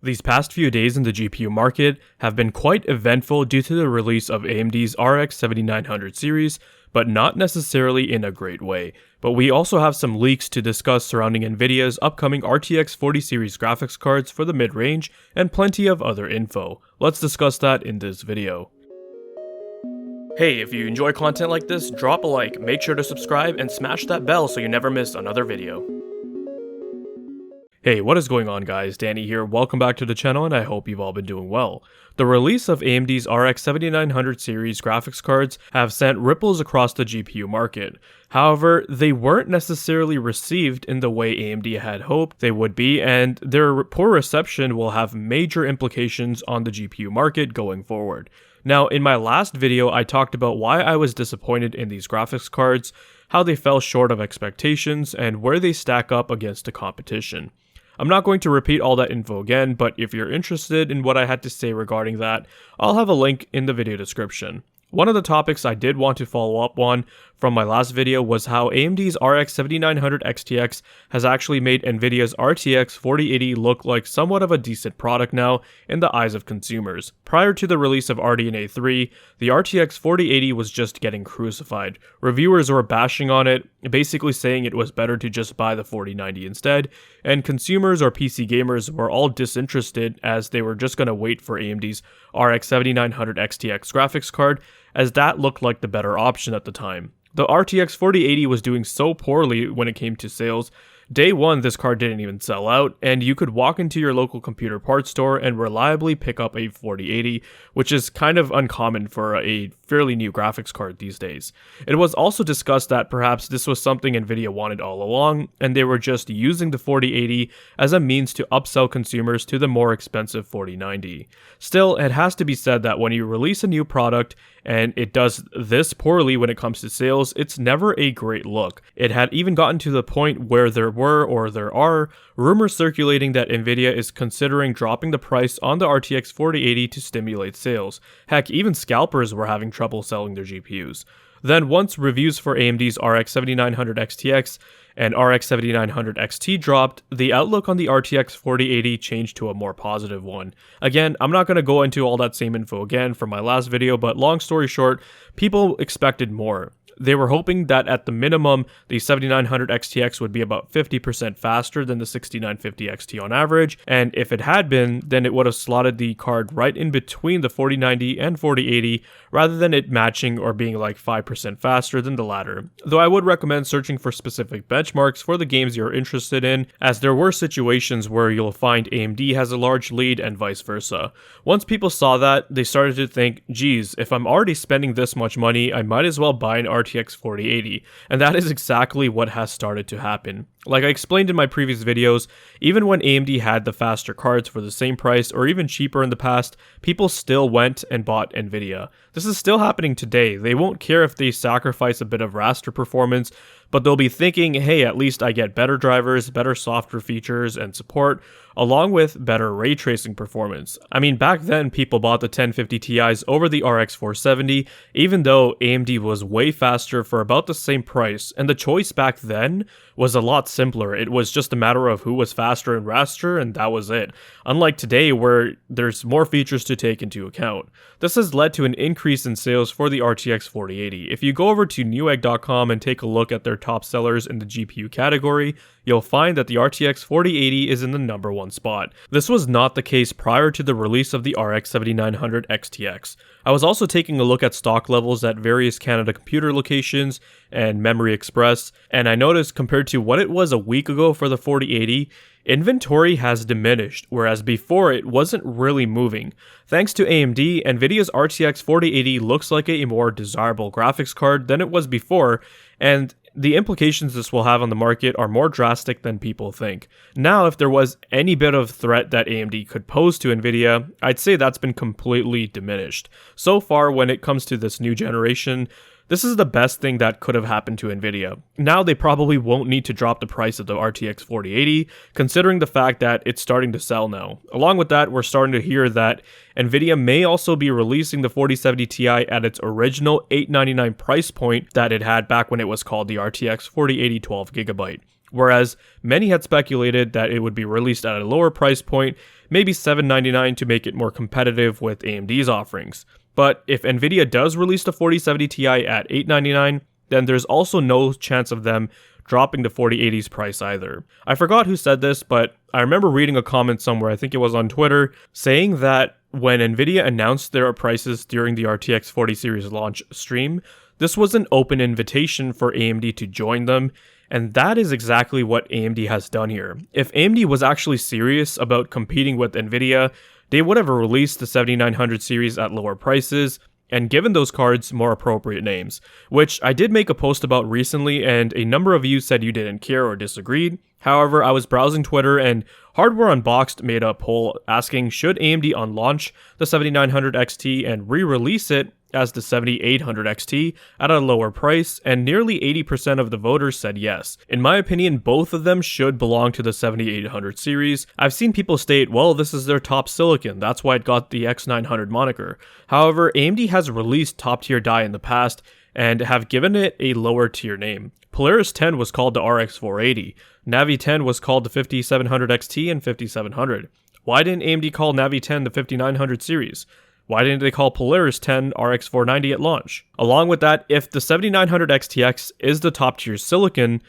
These past few days in the GPU market have been quite eventful due to the release of AMD's RX 7900 series, but not necessarily in a great way. But we also have some leaks to discuss surrounding Nvidia's upcoming RTX 40 series graphics cards for the mid-range, and plenty of other info. Let's discuss that in this video. Hey, if you enjoy content like this, drop a like, make sure to subscribe, and smash that bell so you never miss another video. Hey, what is going on guys, Danny here, welcome back to the channel and I hope you've all been doing well. The release of AMD's RX 7900 series graphics cards have sent ripples across the GPU market. However, they weren't necessarily received in the way AMD had hoped they would be, and their poor reception will have major implications on the GPU market going forward. Now, in my last video, I talked about why I was disappointed in these graphics cards, how they fell short of expectations, and where they stack up against the competition. I'm not going to repeat all that info again, but if you're interested in what I had to say regarding that, I'll have a link in the video description. One of the topics I did want to follow up on from my last video was how AMD's RX 7900 XTX has actually made Nvidia's RTX 4080 look like somewhat of a decent product now in the eyes of consumers. Prior to the release of RDNA 3, the RTX 4080 was just getting crucified. Reviewers were bashing on it, basically saying it was better to just buy the 4090 instead, and consumers or PC gamers were all disinterested as they were just going to wait for AMD's RX 7900 XTX graphics card, as that looked like the better option at the time. The RTX 4080 was doing so poorly when it came to sales. Day one, this card didn't even sell out, and you could walk into your local computer parts store and reliably pick up a 4080, which is kind of uncommon for a fairly new graphics card these days. It was also discussed that perhaps this was something Nvidia wanted all along, and they were just using the 4080 as a means to upsell consumers to the more expensive 4090. Still, it has to be said that when you release a new product and it does this poorly when it comes to sales, it's never a great look. It had even gotten to the point where there are rumors circulating that Nvidia is considering dropping the price on the RTX 4080 to stimulate sales. Heck, even scalpers were having trouble selling their GPUs. Then once reviews for AMD's RX 7900 XTX and RX 7900 XT dropped, the outlook on the RTX 4080 changed to a more positive one. Again, I'm not going to go into all that same info again from my last video, but long story short, people expected more. They were hoping that at the minimum, the 7900 XTX would be about 50% faster than the 6950 XT on average, and if it had been, then it would have slotted the card right in between the 4090 and 4080, rather than it matching or being like 5% faster than the latter. Though I would recommend searching for specific benchmarks for the games you're interested in, as there were situations where you'll find AMD has a large lead and vice versa. Once people saw that, they started to think, geez, if I'm already spending this much money, I might as well buy an RTX 4080, and that is exactly what has started to happen. Like I explained in my previous videos, even when AMD had the faster cards for the same price or even cheaper in the past, people still went and bought Nvidia. This is still happening today. They won't care if they sacrifice a bit of raster performance, but they'll be thinking, hey, at least I get better drivers, better software features and support, along with better ray tracing performance. I mean, back then people bought the 1050 Ti's over the RX 470, even though AMD was way faster for about the same price, and the choice back then was a lot simpler. It was just a matter of who was faster in raster, and that was it. Unlike today, where there's more features to take into account. This has led to an increase in sales for the RTX 4080. If you go over to newegg.com and take a look at their top sellers in the GPU category, you'll find that the RTX 4080 is in the number one spot. This was not the case prior to the release of the RX 7900 XTX. I was also taking a look at stock levels at various Canada computer locations and Memory Express, and I noticed compared to what it was a week ago for the 4080, inventory has diminished, whereas before it wasn't really moving. Thanks to AMD, Nvidia's RTX 4080 looks like a more desirable graphics card than it was before, and the implications this will have on the market are more drastic than people think. Now, if there was any bit of threat that AMD could pose to Nvidia, I'd say that's been completely diminished. So far, when it comes to this new generation, this is the best thing that could have happened to Nvidia. Now they probably won't need to drop the price of the RTX 4080, considering the fact that it's starting to sell now. Along with that, we're starting to hear that Nvidia may also be releasing the 4070 Ti at its original $899 price point that it had back when it was called the RTX 4080 12GB. Whereas many had speculated that it would be released at a lower price point, maybe $799 to make it more competitive with AMD's offerings. But if Nvidia does release the 4070 Ti at $899, then there's also no chance of them dropping the 4080's price either. I forgot who said this, but I remember reading a comment somewhere, I think it was on Twitter, saying that when Nvidia announced their prices during the RTX 40 series launch stream, this was an open invitation for AMD to join them, and that is exactly what AMD has done here. If AMD was actually serious about competing with Nvidia, they would have released the 7900 series at lower prices, and given those cards more appropriate names, which I did make a post about recently, and a number of you said you didn't care or disagreed. However, I was browsing Twitter and Hardware Unboxed made a poll asking should AMD unlaunch the 7900 XT and re-release it as the 7800 XT at a lower price, and nearly 80% of the voters said yes. In my opinion, both of them should belong to the 7800 series. I've seen people state, well, this is their top silicon, that's why it got the X900 moniker. However, AMD has released top tier die in the past and have given it a lower tier name. Polaris 10 was called the RX 480, Navi 10 was called the 5700 XT and 5700. Why didn't AMD call Navi 10 the 5900 series? Why didn't they call Polaris 10 RX 490 at launch? Along with that, if the 7900 XTX is the top tier silicon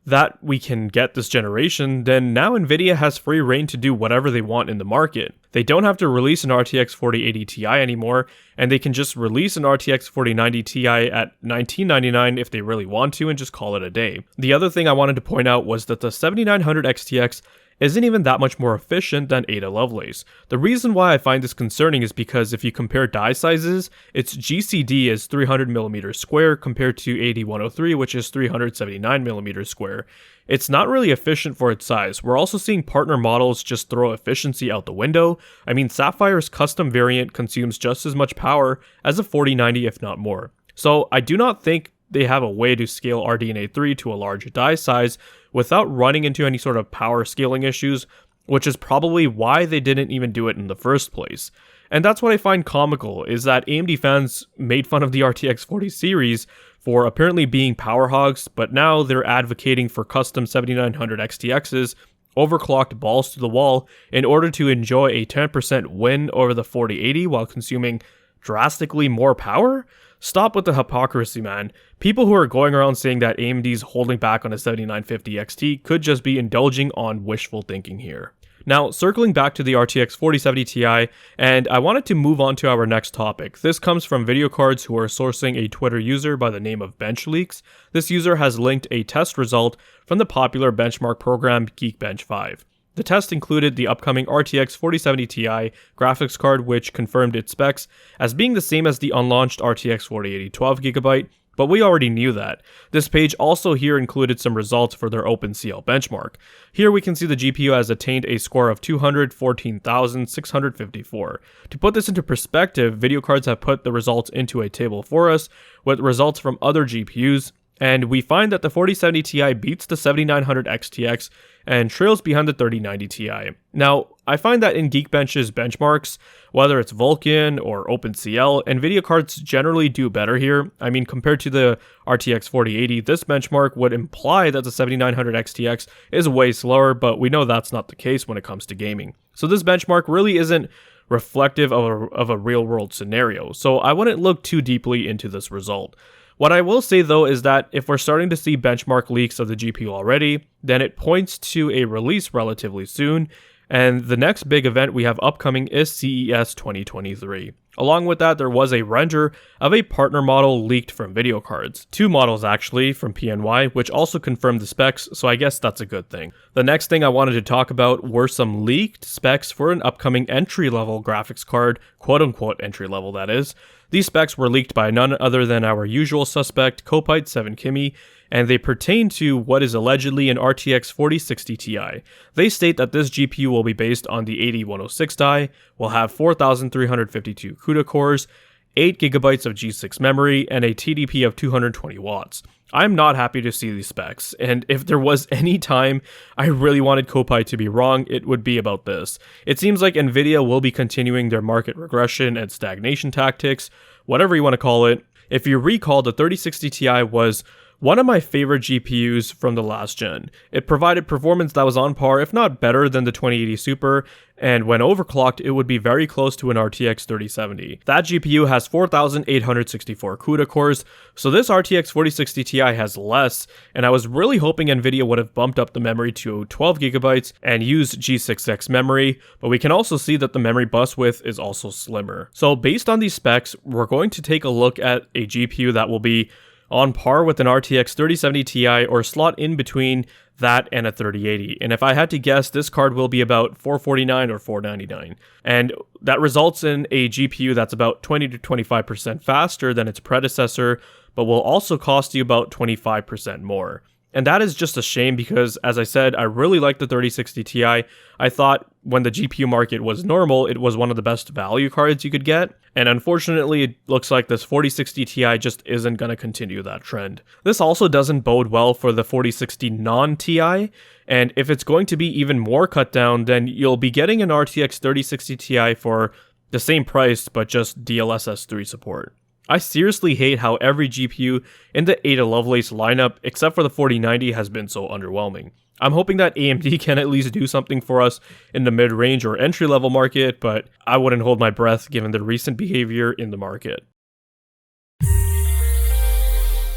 that we can get this generation, then now Nvidia has free reign to do whatever they want in the market. They don't have to release an RTX 4080 Ti anymore, and they can just release an RTX 4090 Ti at $1999 if they really want to and just call it a day. The other thing I wanted to point out was that the 7900 XTX isn't even that much more efficient than Ada Lovelace. The reason why I find this concerning is because if you compare die sizes, its GCD is 300mm square compared to AD103, which is 379mm square. It's not really efficient for its size. We're also seeing partner models just throw efficiency out the window. I mean, Sapphire's custom variant consumes just as much power as a 4090 if not more. So I do not think they have a way to scale RDNA 3 to a large die size without running into any sort of power scaling issues, which is probably why they didn't even do it in the first place. And that's what I find comical, is that AMD fans made fun of the RTX 40 series for apparently being power hogs, but now they're advocating for custom 7900 XTXs, overclocked balls to the wall, in order to enjoy a 10% win over the 4080 while consuming drastically more power? Stop with the hypocrisy, man. People who are going around saying that AMD's holding back on a 7950 XT could just be indulging on wishful thinking here. Now, circling back to the RTX 4070 Ti, and I wanted to move on to our next topic. This comes from Video Cards, who are sourcing a Twitter user by the name of BenchLeaks. This user has linked a test result from the popular benchmark program Geekbench 5. The test included the upcoming RTX 4070 Ti graphics card, which confirmed its specs as being the same as the unlaunched RTX 4080 12GB, but we already knew that. This page also here included some results for their OpenCL benchmark. Here we can see the GPU has attained a score of 214,654. To put this into perspective, Video Cards have put the results into a table for us with results from other GPUs, and we find that the 4070 Ti beats the 7900 XTX and trails behind the 3090 Ti. Now, I find that in Geekbench's benchmarks, whether it's Vulkan or OpenCL, Nvidia cards generally do better here. I mean, compared to the RTX 4080, this benchmark would imply that the 7900 XTX is way slower, but we know that's not the case when it comes to gaming. So this benchmark really isn't reflective of a real-world scenario, so I wouldn't look too deeply into this result. What I will say though is that if we're starting to see benchmark leaks of the GPU already, then it points to a release relatively soon, and the next big event we have upcoming is CES 2023. Along with that, there was a render of a partner model leaked from Video Cards. Two models actually from PNY, which also confirmed the specs, so I guess that's a good thing. The next thing I wanted to talk about were some leaked specs for an upcoming entry-level graphics card, quote-unquote entry-level that is. These specs were leaked by none other than our usual suspect, Kopite 7Kimi, and they pertain to what is allegedly an RTX 4060 Ti. They state that this GPU will be based on the 8106 die, will have 4352 CUDA cores, 8GB of G6 memory, and a TDP of 220 watts. I'm not happy to see these specs, and if there was any time I really wanted Kopite to be wrong, it would be about this. It seems like Nvidia will be continuing their market regression and stagnation tactics, whatever you want to call it. If you recall, the 3060 Ti was one of my favorite GPUs from the last gen. It provided performance that was on par, if not better, than the 2080 Super, and when overclocked, it would be very close to an RTX 3070. That GPU has 4,864 CUDA cores, so this RTX 4060 Ti has less, and I was really hoping Nvidia would have bumped up the memory to 12GB and used G6X memory, but we can also see that the memory bus width is also slimmer. So based on these specs, we're going to take a look at a GPU that will be on par with an RTX 3070 Ti or slot in between that and a 3080. And if I had to guess, this card will be about $449 or $499. And that results in a GPU that's about 20 to 25% faster than its predecessor, but will also cost you about 25% more. And that is just a shame because, as I said, I really like the 3060 Ti. I thought when the GPU market was normal, it was one of the best value cards you could get. And unfortunately, it looks like this 4060 Ti just isn't going to continue that trend. This also doesn't bode well for the 4060 non-Ti. And if it's going to be even more cut down, then you'll be getting an RTX 3060 Ti for the same price, but just DLSS 3 support. I seriously hate how every GPU in the Ada Lovelace lineup, except for the 4090, has been so underwhelming. I'm hoping that AMD can at least do something for us in the mid-range or entry-level market, but I wouldn't hold my breath given the recent behavior in the market.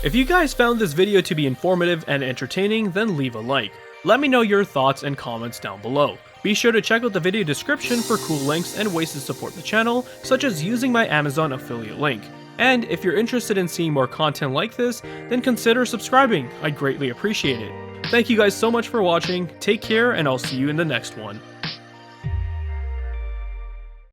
If you guys found this video to be informative and entertaining, then leave a like. Let me know your thoughts and comments down below. Be sure to check out the video description for cool links and ways to support the channel, such as using my Amazon affiliate link. And if you're interested in seeing more content like this, then consider subscribing. I'd greatly appreciate it. Thank you guys so much for watching, take care, and I'll see you in the next one.